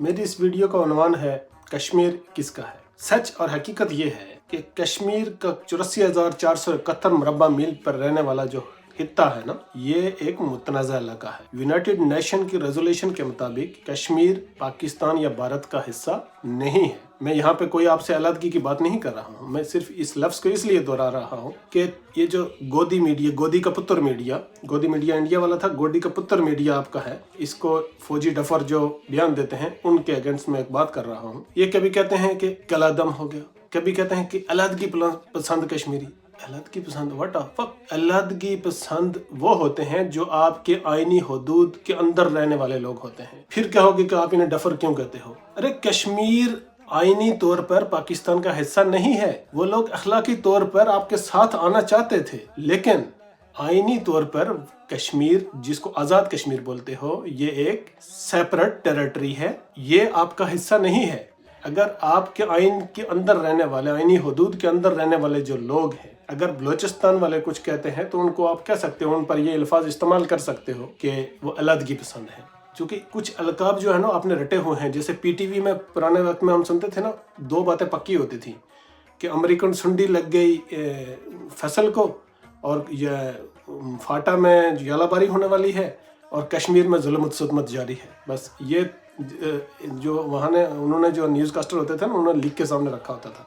मेरी इस वीडियो का उन्वान है कश्मीर किसका है। सच और हकीकत ये है कि कश्मीर का 84,471 मुरब्बा मील पर रहने वाला जो खित्ता है ना, ये एक मुतनाज़ा इलाका है। यूनाइटेड नेशन की रेजोल्यूशन के मुताबिक कश्मीर पाकिस्तान या भारत का हिस्सा नहीं है। मैं यहाँ पे कोई आपसे अलहदगी की बात नहीं कर रहा हूँ, मैं सिर्फ इस लफ्ज़ को इसलिए दोहरा रहा हूँ कि ये जो गोदी मीडिया, गोदी का पुत्र मीडिया, गोदी मीडिया इंडिया वाला था, गोदी का पुत्र मीडिया आपका है, इसको फौजी डफर जो बयान देते हैं उनके अगेंस्ट में एक बात कर रहा हूँ। ये कभी कहते हैं कि कलादम हो गया, कभी कहते हैं कि अलहदगी पसंद कश्मीरी। अलहदगी पसंद व्हाट द फक। अलहदगी पसंद वो होते हैं जो आपके आईनी हदूद के अंदर रहने वाले लोग होते हैं। फिर कहोगे कि आप इन्हें डफर क्यों कहते हो? अरे कश्मीर आईनी तौर पर पाकिस्तान का हिस्सा नहीं है। वो लोग अखलाकी तौर पर आपके साथ आना चाहते थे, लेकिन आईनी तौर पर कश्मीर, जिसको आज़ाद कश्मीर बोलते हो, ये एक सेपरेट टेरिटरी है, ये आपका हिस्सा नहीं है। अगर आपके आइन के अंदर रहने वाले, आईनी हदूद के अंदर रहने वाले जो लोग हैं, अगर बलोचिस्तान वाले कुछ कहते हैं तो उनको आप कह सकते हो, उन पर ये अल्फाज इस्तेमाल कर सकते हो कि वो अलहदगी पसंद है। क्योंकि कुछ अलकाब जो है ना आपने रटे हुए हैं। जैसे पीटीवी में पुराने वक्त में हम सुनते थे ना, दो बातें पक्की होती थी कि अमेरिकन सुंडी लग गई फसल को, और ये फाटा में यालाबारी होने वाली है, और कश्मीर में जुल्म सुदमत जारी है। बस ये जो वहाँ ने उन्होंने जो न्यूज़ कास्टर होते थे ना, उन्होंने लिख के सामने रखा होता था।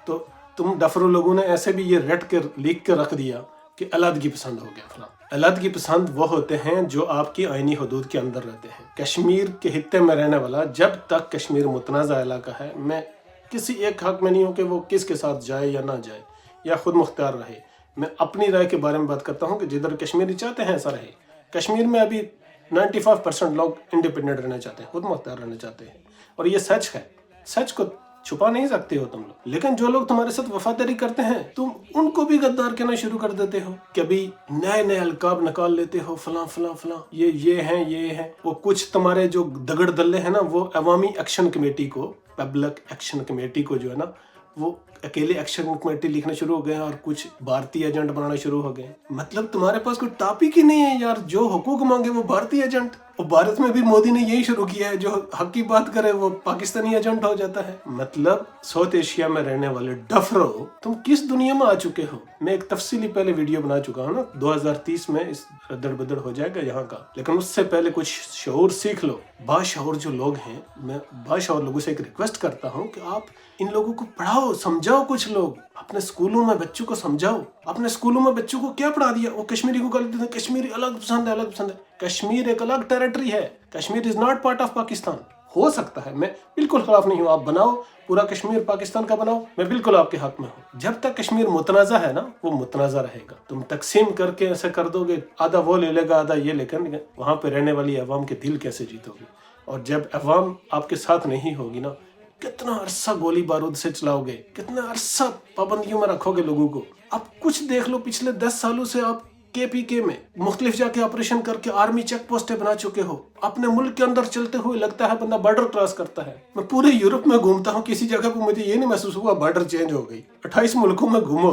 तो तुम डफरो लोगों ने ऐसे भी ये रट के लिख के रख दिया कि अलहदगी पसंद हो गया फलां। अलहदगी पसंद वो होते हैं जो आपकी आईनी हदूद के अंदर रहते हैं। कश्मीर के हित्ते में रहने वाला, जब तक कश्मीर मुतनाज़ा इलाका है, मैं किसी एक हक में नहीं हूँ कि वो किसके साथ जाए या ना जाए या खुद मुख्तार रहे। मैं अपनी राय के बारे में बात करता हूँ कि जिधर कश्मीरी चाहते हैं ऐसा रहे। कश्मीर में अभी 95% लोग इंडिपेंडेंट रहना चाहते हैं, खुद मुख्तार रहना चाहते हैं, और ये सच है। सच को छुपा नहीं सकते हो तुम लोग। लेकिन जो लोग तुम्हारे साथ वफादारी करते हैं, तुम उनको भी गद्दार कहना शुरू कर देते हो। कभी नए नए अलकाब निकाल लेते हो, फलां फलां फलां, ये हैं। वो कुछ तुम्हारे जो दगड़ दल्ले हैं ना, वो अवामी एक्शन कमेटी को, पब्लिक एक्शन कमेटी को जो है ना, वो अकेले एक्शन कमेटी लिखना शुरू हो गए, और कुछ भारतीय एजेंट बनाना शुरू हो गए। मतलब तुम्हारे पास कोई टॉपिक ही नहीं है यार। जो हुकूक मांगे वो भारतीय एजेंट। और भारत में भी मोदी ने यही शुरू किया है, जो हक की बात करे वो पाकिस्तानी एजेंट हो जाता है। मतलब साउथ एशिया में रहने वाले डफरो, तुम किस दुनिया में आ चुके हो? मैं एक तफसीली पहले वीडियो बना चुका हूँ ना, 2030 में इस रद्दड़ बदड़ हो जाएगा यहाँ का। लेकिन उससे पहले कुछ शऊर सीख लो। बाशऊर जो लोग हैं, मैं बाशऊर लोगों से एक रिक्वेस्ट करता हूँ कि आप इन लोगों को पढ़ाओ, समझाओ। कुछ लोग अपने स्कूलों में बच्चों को समझाओ। अपने स्कूलों में बच्चों को क्या पढ़ा दिया? वो कश्मीरी को गाली देते हैं, कश्मीरी अलग पसंद है, अलग पसंद है। कश्मीर एक अलग टेरिटरी है। Kashmir is not part of Pakistan. हो सकता है, मैं बिल्कुल खिलाफ नहीं हूँ, आप बनाओ, पूरा कश्मीर पाकिस्तान का बनाओ, मैं बिल्कुल आपके हक में हूँ। जब तक कश्मीर मुतनाज़ा है ना, वो मुतनाज़ा रहेगा। तुम तकसीम करके ऐसे कर दोगे, आधा वो ले लेगा आधा ये लेकर, वहाँ पे रहने वाली अवाम के दिल कैसे जीतोगे? और जब अवाम आपके साथ नहीं होगी ना, कितना अरसा गोली बारूद से चलाओगे, कितना अरसा पाबंदियों में रखोगे लोगों को? आप कुछ देख लो, पिछले 10 सालों से आप KPK में मुख्तलिफ जाके ऑपरेशन करके आर्मी चेक पोस्टें बना चुके हो। अपने मुल्क के अंदर चलते हुए लगता है बंदा बॉर्डर क्रॉस करता है। मैं पूरे यूरोप में घूमता हूँ, किसी जगह पर मुझे ये नहीं महसूस हुआ बॉर्डर चेंज हो गई। 28 मुल्कों में घूमो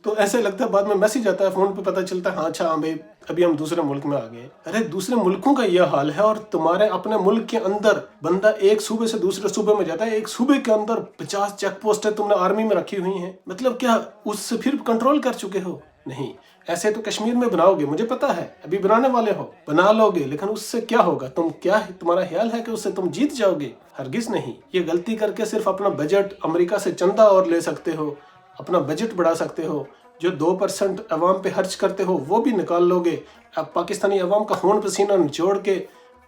तो ऐसे लगता है, बाद में मैसेज आता है फोन पे, पता चलता है हाँ अच्छा हाँ भाई अभी हम दूसरे मुल्क में आ गए। अरे दूसरे मुल्कों का यह हाल है, और तुम्हारे अपने मुल्क के अंदर बंदा एक सूबे से दूसरे सूबे में जाता है, एक सूबे के अंदर 50 चेक पोस्टें तुमने आर्मी में रखी हुई हैं। मतलब क्या उससे फिर कंट्रोल कर चुके हो? नहीं। ऐसे तो कश्मीर में बनाओगे, मुझे पता है, अभी बनाने वाले हो, बना लोगे, लेकिन उससे क्या होगा? तुम्हारा ख्याल है कि उससे तुम जीत जाओगे? हरगिज नहीं। ये गलती करके सिर्फ अपना बजट अमेरिका से चंदा और ले सकते हो, अपना बजट बढ़ा सकते हो। जो 2% अवाम पे खर्च करते हो वो भी निकाल लोगे। अब पाकिस्तानी अवाम का खून पसीना निचोड़ के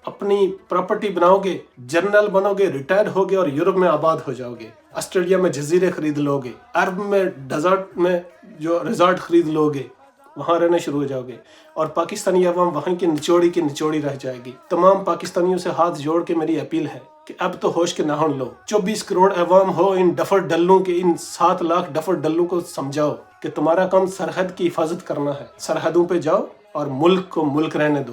अपनी प्रॉपर्टी बनाओगे, जनरल बनोगे, रिटायर होगे और यूरोप में आबाद हो जाओगे। ऑस्ट्रेलिया में जजीरे खरीद लोगे, अरब में डेजर्ट में जो रिजॉर्ट खरीद लोगे, वहाँ रहने शुरू हो जाओगे, और पाकिस्तानी अवाम वहाँ की निचोड़ी रह जाएगी। तमाम पाकिस्तानियों से हाथ जोड़ के मेरी अपील है कि अब तो होश के नाहन लो। 24 करोड़ अवाम हो, इन डफर डल्लों के, इन 7 लाख डफर डल्लों को समझाओ कि तुम्हारा काम सरहद की हिफाजत करना है। सरहदों पे जाओ और मुल्क को मुल्क रहने दो।